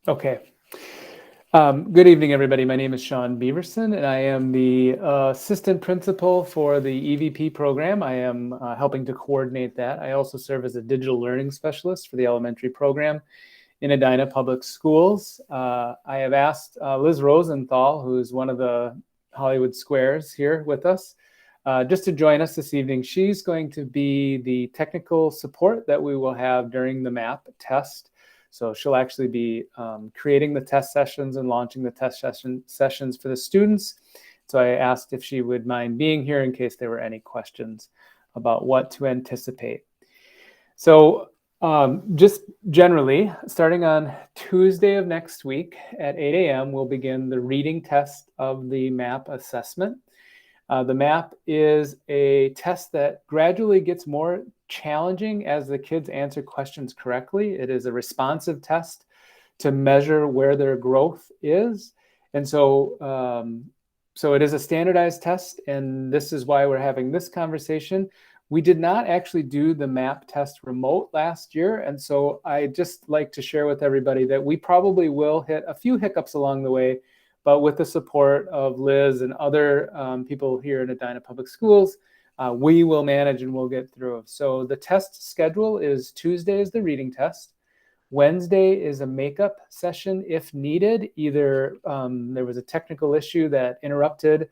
Okay. Good evening, everybody. My name is Sean Beaverson, and I am the assistant principal for the EVP program. I am helping to coordinate that. I also serve as a digital learning specialist for the elementary program in Edina Public Schools. I have asked Liz Rosenthal, who is one of the Hollywood Squares here with us, just to join us this evening. She's going to be the technical support that we will have during the MAP test. So she'll actually be creating the test sessions and launching the test sessions for the students. So I asked if she would mind being here in case there were any questions about what to anticipate. So just generally, starting on Tuesday of next week at 8 a.m., we'll begin the reading test of the MAP assessment. The MAP is a test that gradually gets more challenging as the kids answer questions correctly. It is a responsive test to measure where their growth is. And so it is a standardized test, and this is why we're having this conversation. We did not actually do the MAP test remote last year, and so I just like to share with everybody that we probably will hit a few hiccups along the way, but with the support of Liz and other people here in Edina Public Schools, we will manage and we'll get through. So the test schedule is Tuesday is the reading test. Wednesday is a makeup session if needed. Either there was a technical issue that interrupted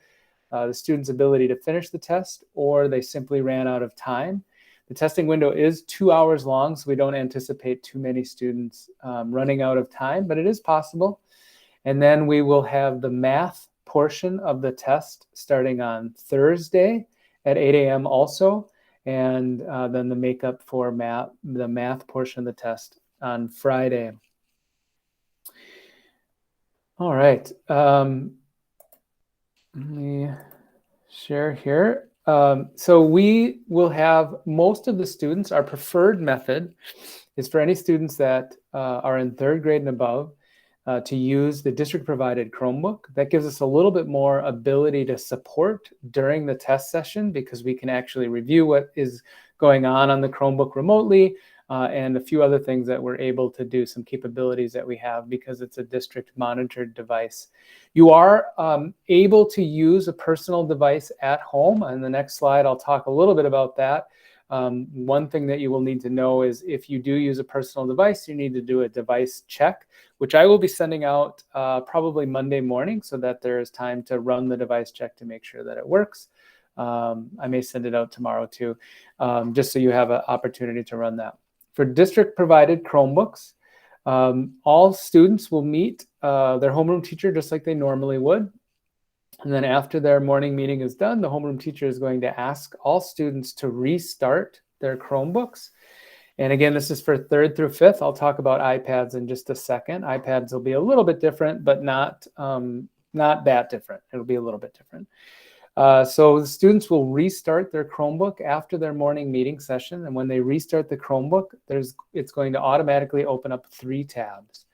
the student's ability to finish the test, or they simply ran out of time. The testing window is 2 hours long, so we don't anticipate too many students running out of time, but it is possible. And then we will have the math portion of the test starting on Thursday at 8 a.m. also, and then the makeup for the math portion of the test on Friday. All right. Let me share here. So we will have most of the students, our preferred method is for any students that are in third grade and above to use the district-provided Chromebook. That gives us a little bit more ability to support during the test session because we can actually review what is going on the Chromebook remotely and a few other things that we're able to do, some capabilities that we have because it's a district-monitored device. You are able to use a personal device at home. On the next slide, I'll talk a little bit about that. One thing that you will need to know is if you do use a personal device, you need to do a device check, which I will be sending out probably Monday morning so that there is time to run the device check to make sure that it works. I may send it out tomorrow too, just so you have an opportunity to run that. For district-provided Chromebooks, all students will meet their homeroom teacher just like they normally would. And then after their morning meeting is done, the homeroom teacher is going to ask all students to restart their Chromebooks. And again, this is for 3rd through 5th. I'll talk about iPads in just a second. iPads will be a little bit different, but not that different. It'll be a little bit different. So the students will restart their Chromebook after their morning meeting session. And when they restart the Chromebook, it's going to automatically open up 3 tabs.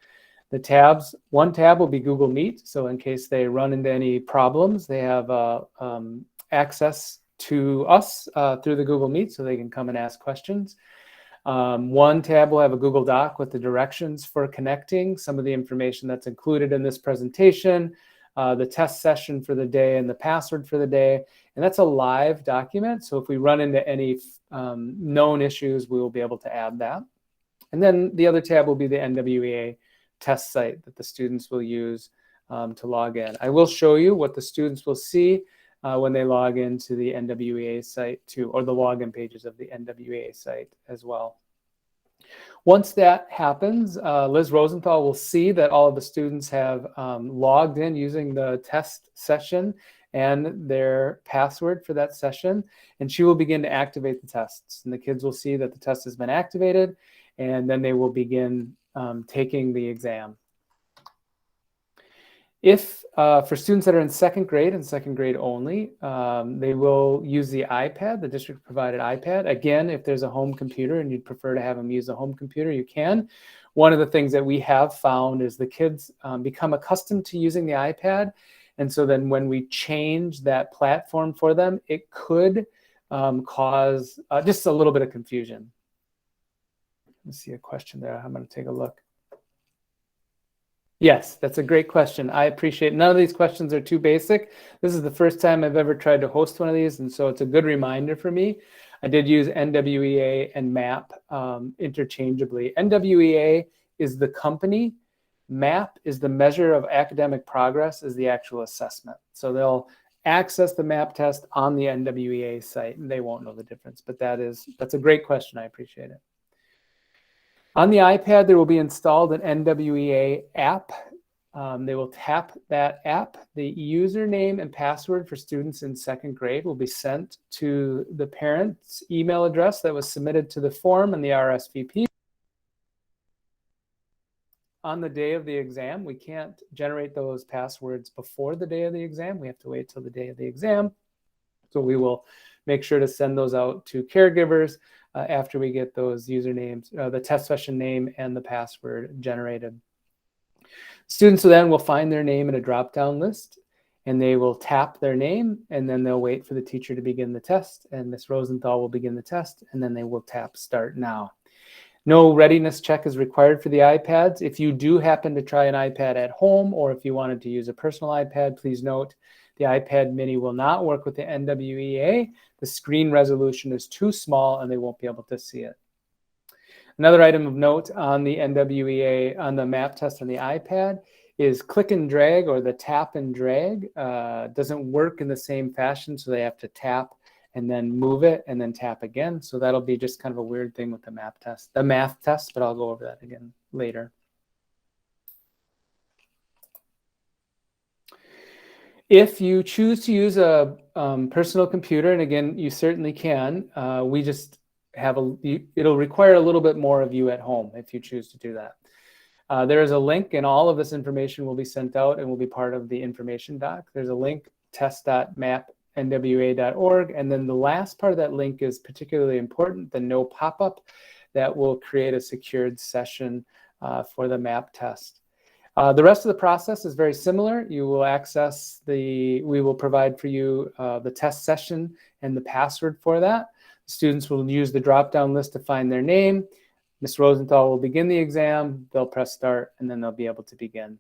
The tabs, one tab will be Google Meet. So in case they run into any problems, they have access to us through the Google Meet so they can come and ask questions. One tab will have a Google Doc with the directions for connecting, some of the information that's included in this presentation, the test session for the day and the password for the day. And that's a live document. So if we run into any known issues, we will be able to add that. And then the other tab will be the NWEA test site that the students will use to log in. I will show you what the students will see when they log into the NWEA site too, or the login pages of the NWEA site as well. Once that happens, Liz Rosenthal will see that all of the students have logged in using the test session and their password for that session, and she will begin to activate the tests. And the kids will see that the test has been activated, and then they will begin taking the exam. If for students that are in 2nd grade and 2nd grade only, they will use the iPad, the district provided iPad. Again, if there's a home computer and you'd prefer to have them use a home computer, you can. One of the things that we have found is the kids become accustomed to using the iPad. And so then when we change that platform for them, it could cause just a little bit of confusion. Let's see a question there. I'm going to take a look. Yes, that's a great question. I appreciate it. None of these questions are too basic. This is the first time I've ever tried to host one of these, and so it's a good reminder for me. I did use NWEA and MAP interchangeably. NWEA is the company. MAP is the measure of academic progress, is the actual assessment. So they'll access the MAP test on the NWEA site, and they won't know the difference. But that's a great question. I appreciate it. On the iPad, there will be installed an NWEA app. They will tap that app. The username and password for students in second grade will be sent to the parent's email address that was submitted to the form and the RSVP. On the day of the exam, we can't generate those passwords before the day of the exam. We have to wait till the day of the exam. So we will make sure to send those out to caregivers after we get those usernames, the test session name and the password generated. Students then will find their name in a drop-down list, and they will tap their name, and then they'll wait for the teacher to begin the test, and Ms. Rosenthal will begin the test, and then they will tap Start Now. No readiness check is required for the iPads. If you do happen to try an iPad at home, or if you wanted to use a personal iPad, please note the iPad mini will not work with the NWEA. The screen resolution is too small and they won't be able to see it. Another item of note on the NWEA, on the MAP test on the iPad, is click and drag, or the tap and drag doesn't work in the same fashion, so they have to tap and then move it and then tap again. So that'll be just kind of a weird thing with the MAP test, the math test, but I'll go over that again later. If you choose to use a personal computer, and again, you certainly can, we just have it'll require a little bit more of you at home if you choose to do that. There is a link, and all of this information will be sent out and will be part of the information doc. There's a link, test.mapnwa.org, and then the last part of that link is particularly important, the no pop-up that will create a secured session for the MAP test. The rest of the process is very similar. You will access we will provide for you the test session and the password for that. Students will use the drop-down list to find their name. Ms. Rosenthal will begin the exam, they'll press start, and then they'll be able to begin.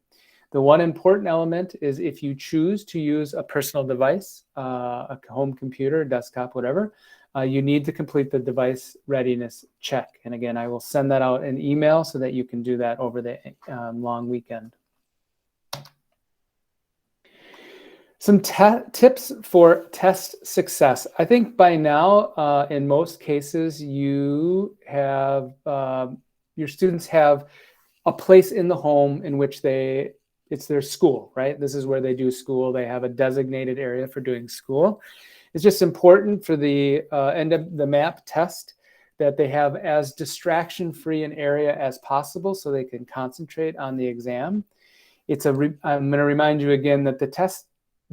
The one important element is if you choose to use a personal device, a home computer, desktop, whatever, you need to complete the device readiness check. And again, I will send that out in email so that you can do that over the long weekend. Some tips for test success. I think by now, in most cases, you have your students have a place in the home in which it's their school, right? This is where they do school. They have a designated area for doing school. It's just important for the end of the MAP test that they have as distraction-free an area as possible so they can concentrate on the exam. I'm going to remind you again that the test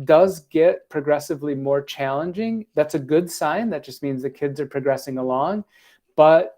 does get progressively more challenging. That's a good sign. That just means the kids are progressing along. But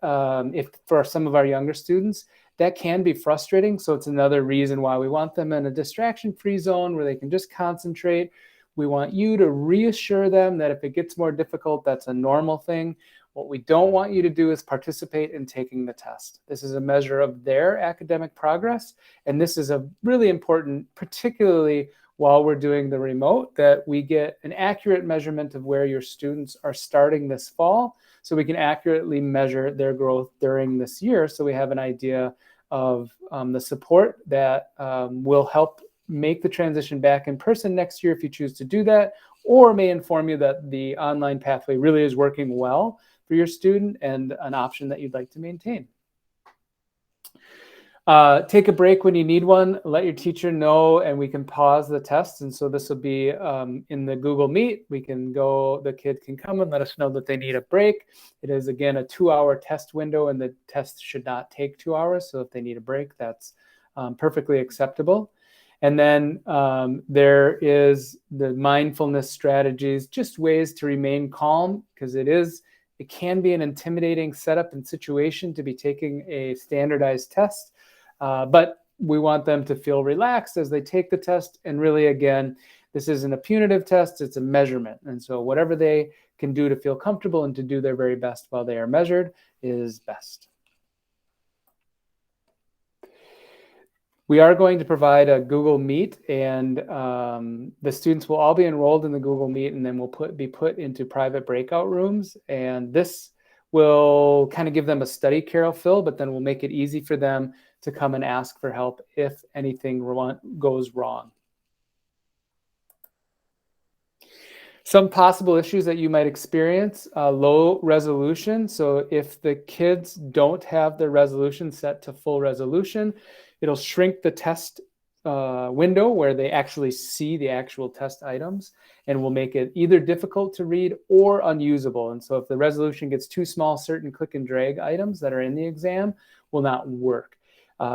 if for some of our younger students, that can be frustrating. So it's another reason why we want them in a distraction-free zone where they can just concentrate. We want you to reassure them that if it gets more difficult, that's a normal thing. What we don't want you to do is participate in taking the test. This is a measure of their academic progress. And this is a really important, particularly while we're doing the remote, that we get an accurate measurement of where your students are starting this fall, so we can accurately measure their growth during this year, so we have an idea of the support that will help make the transition back in person next year if you choose to do that, or may inform you that the online pathway really is working well for your student and an option that you'd like to maintain. Take a break when you need one. Let your teacher know, and we can pause the test. And so this will be in the Google Meet. The kid can come and let us know that they need a break. It is, again, a 2-hour test window, and the test should not take 2 hours. So if they need a break, that's perfectly acceptable. And then there is the mindfulness strategies, just ways to remain calm, because it can be an intimidating setup and situation to be taking a standardized test. But we want them to feel relaxed as they take the test. And really, again, this isn't a punitive test, it's a measurement. And so whatever they can do to feel comfortable and to do their very best while they are measured is best. We are going to provide a Google Meet, and the students will all be enrolled in the Google Meet, and then we'll be put into private breakout rooms. And this will kind of give them a study Carol fill, but then we'll make it easy for them to come and ask for help if anything goes wrong. Some possible issues that you might experience, low resolution. So if the kids don't have their resolution set to full resolution, it'll shrink the test window where they actually see the actual test items, and will make it either difficult to read or unusable. And so if the resolution gets too small, certain click and drag items that are in the exam will not work.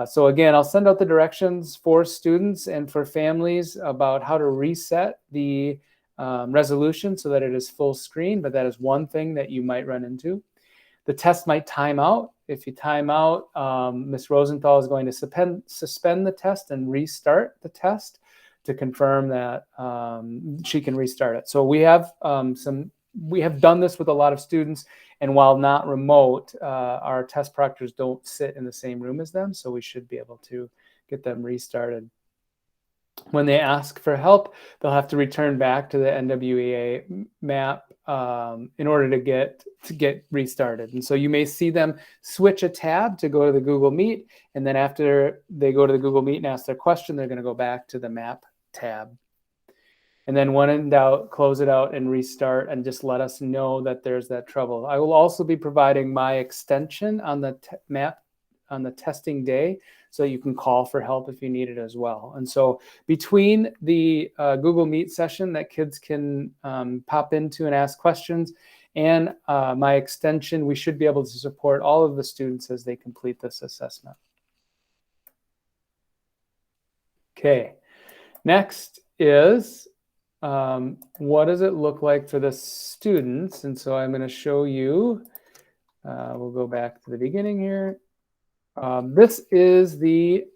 So again, I'll send out the directions for students and for families about how to reset the resolution so that it is full screen, but that is one thing that you might run into. The test might time out. If you time out, Ms. Rosenthal is going to suspend the test and restart the test to confirm that she can restart it. So we have done this with a lot of students, and while not remote, our test proctors don't sit in the same room as them, so we should be able to get them restarted. When they ask for help, they'll have to return back to the NWEA map in order to get restarted. And so you may see them switch a tab to go to the Google Meet, and then after they go to the Google Meet and ask their question, they're going to go back to the map tab. And then when in doubt, close it out and restart, and just let us know that there's that trouble. I will also be providing my extension on the map on the testing day, so you can call for help if you need it as well. And so between the Google Meet session that kids can pop into and ask questions, and my extension, we should be able to support all of the students as they complete this assessment. Okay, next is what does it look like for the students? And so I'm going to show you, we'll go back to the beginning here. This is the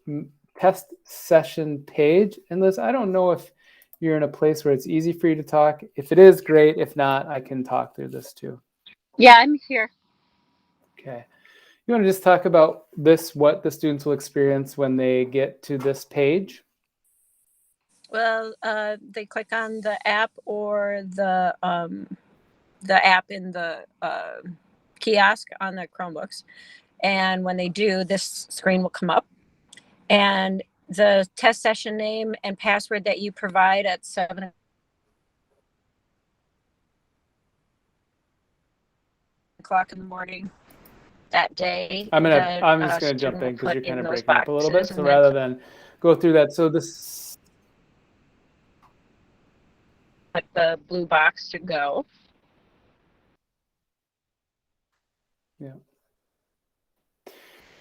test session page. And Liz, I don't know if you're in a place where it's easy for you to talk. If it is, great. If not, I can talk through this too. Yeah, I'm here. Okay. You want to just talk about this, what the students will experience when they get to this page? Well, they click on the app or the app in the kiosk on the Chromebooks. And when they do, this screen will come up, and the test session name and password that you provide at 7 o'clock in the morning that day. I'm just gonna jump in because you're kind of breaking up a little bit. So rather than go through that, so this, like the blue box to go. Yeah.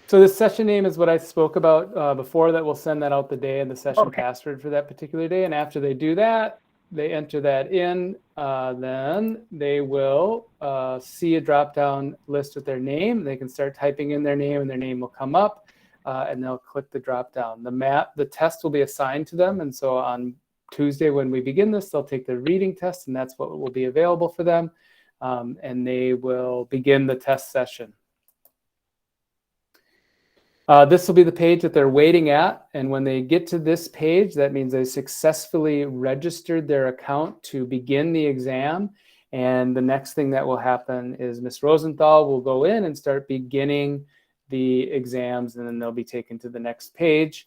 So the session name is what I spoke about before, that we'll send that out the day, and the session password for that particular day. And after they do that, they enter that in, then they will see a drop-down list with their name. They can start typing in their name, and their name will come up, and they'll click the drop-down. The test will be assigned to them, and so on Tuesday when we begin this, they'll take the reading test, and that's what will be available for them, and they will begin the test session. This will be the page that they're waiting at, and when they get to this page, that means they successfully registered their account to begin the exam. And the next thing that will happen is Ms. Rosenthal will go in and start beginning the exams, and then they'll be taken to the next page,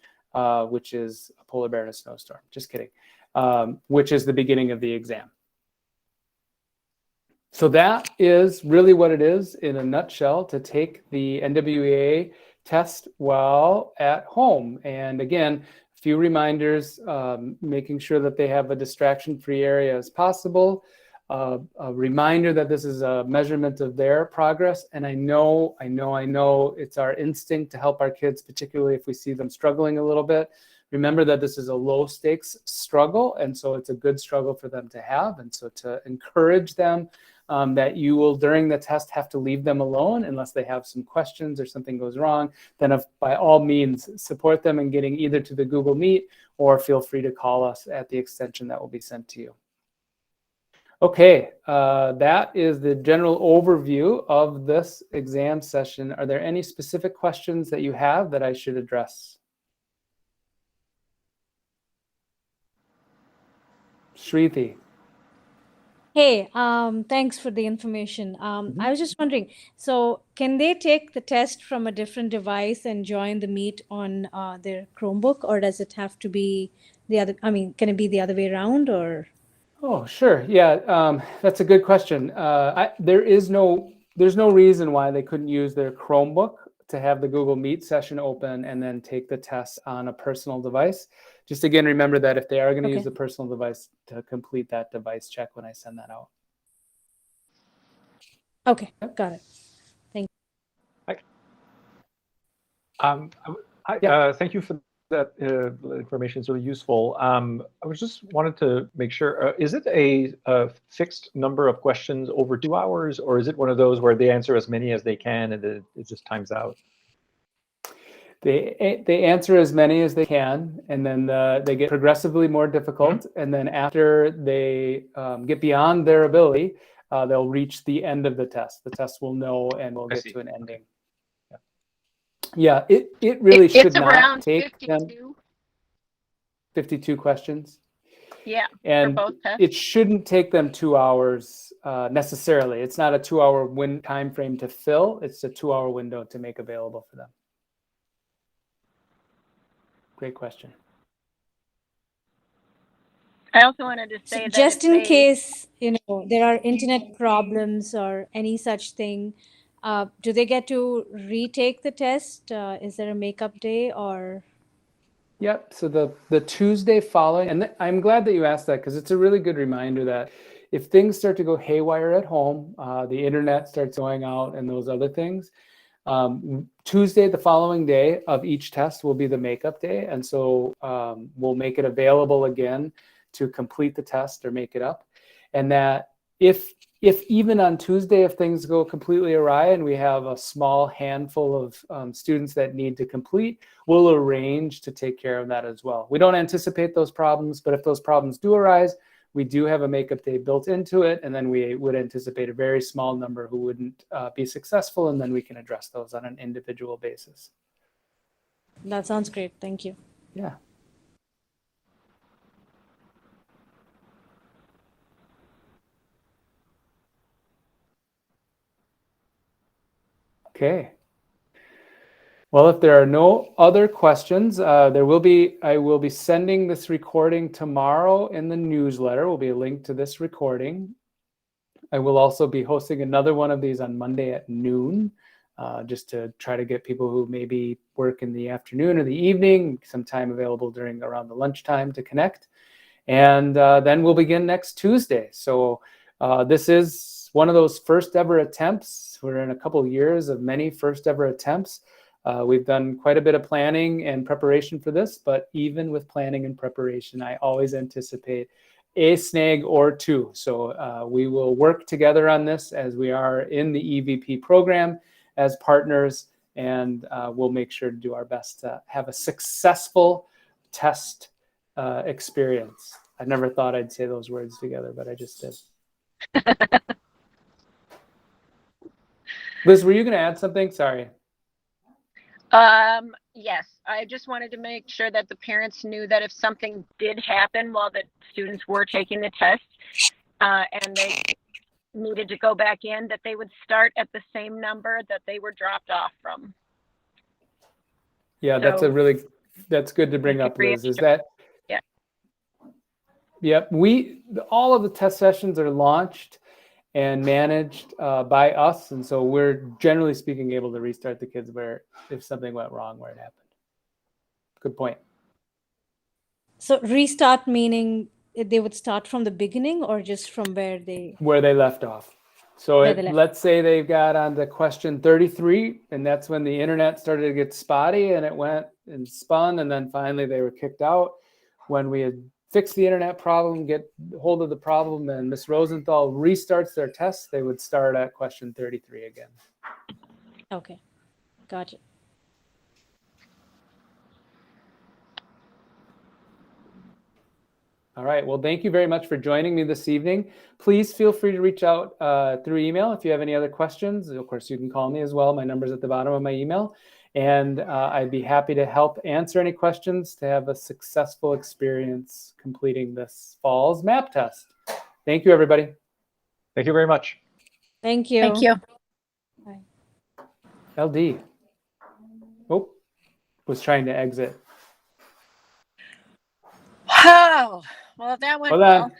which is a polar bear in a snowstorm. Just kidding. Which is the beginning of the exam. So that is really what it is in a nutshell, to take the NWEA test while at home. And again, a few reminders, making sure that they have a distraction-free area as possible, a reminder that this is a measurement of their progress. And I know it's our instinct to help our kids, particularly if we see them struggling a little bit. Remember that this is a low stakes struggle, and so it's a good struggle for them to have. And so to encourage them that you will, during the test, have to leave them alone unless they have some questions or something goes wrong, then by all means, support them in getting either to the Google Meet, or feel free to call us at the extension that will be sent to you. Okay, that is the general overview of this exam session. Are there any specific questions that you have that I should address? Shruti. Hey, thanks for the information. I was just wondering, so can they take the test from a different device and join the meet on their Chromebook, or does it have to be the other? I mean, can it be the other way around, or? Oh, sure. Yeah, that's a good question. There's no reason why they couldn't use their Chromebook to have the Google Meet session open and then take the test on a personal device. Just again, remember that if they are going to use the personal device, to complete that device check when I send that out. Okay, got it. Thank you. Thank you for that information. It's really useful. I was just wanted to make sure, is it a fixed number of questions over 2 hours, or is it one of those where they answer as many as they can and it just times out? They answer as many as they can, and then they get progressively more difficult. And then after they get beyond their ability, they'll reach the end of the test. The test will know and we'll get to an ending. Yeah, it really should not take 52 questions. Yeah, and for both tests. It shouldn't take them 2 hours necessarily. It's not a 2 hour time frame to fill. It's a 2 hour window to make available for them. Great question. I also wanted to say that just in case, there are internet problems or any such thing, do they get to retake the test? Is there a makeup day or? Yep. So the Tuesday following, and I'm glad that you asked that, because it's a really good reminder that if things start to go haywire at home, the internet starts going out and those other things, Tuesday, the following day of each test, will be the makeup day. And so we'll make it available again to complete the test or make it up. And that if even on Tuesday, if things go completely awry and we have a small handful of students that need to complete, we'll arrange to take care of that as well. We don't anticipate those problems, but if those problems do arise, we do have a makeup day built into it, and then we would anticipate a very small number who wouldn't be successful, and then we can address those on an individual basis. That sounds great. Thank you. Yeah. Okay. Well, if there are no other questions, I will be sending this recording tomorrow in the newsletter. Will be a link to this recording. I will also be hosting another one of these on Monday at noon, just to try to get people who maybe work in the afternoon or the evening, some time available around the lunchtime to connect. And then we'll begin next Tuesday. So this is one of those first ever attempts. We're in a couple of years of many first ever attempts. We've done quite a bit of planning and preparation for this, but even with planning and preparation, I always anticipate a snag or two. So we will work together on this as we are in the EVP program as partners, and we'll make sure to do our best to have a successful test experience. I never thought I'd say those words together, but I just did. Liz, were you going to add something? Sorry. Yes, I just wanted to make sure that the parents knew that if something did happen while the students were taking the test, and they needed to go back in, that they would start at the same number that they were dropped off from. Yeah, so that's good to bring up, Liz. Is that? Yeah. Yep. All of the test sessions are launched and managed by us, and so we're generally speaking able to restart the kids if something went wrong where it happened. Good point. So restart meaning they would start from the beginning or just from where they left off. So let's say they've got on to question 33, and that's when the internet started to get spotty and it went and spun, and then finally they were kicked out. When we had fixed the internet problem, get hold of the problem, and Ms. Rosenthal restarts their test, they would start at question 33 again. Okay, gotcha. All right. Well, thank you very much for joining me this evening. Please feel free to reach out through email if you have any other questions. Of course, you can call me as well. My number's at the bottom of my email. And I'd be happy to help answer any questions to have a successful experience completing this fall's map test. Thank you, everybody. Thank you very much. Thank you. Thank you. LD. Oh, was trying to exit. Oh, well, that went Hold on. well.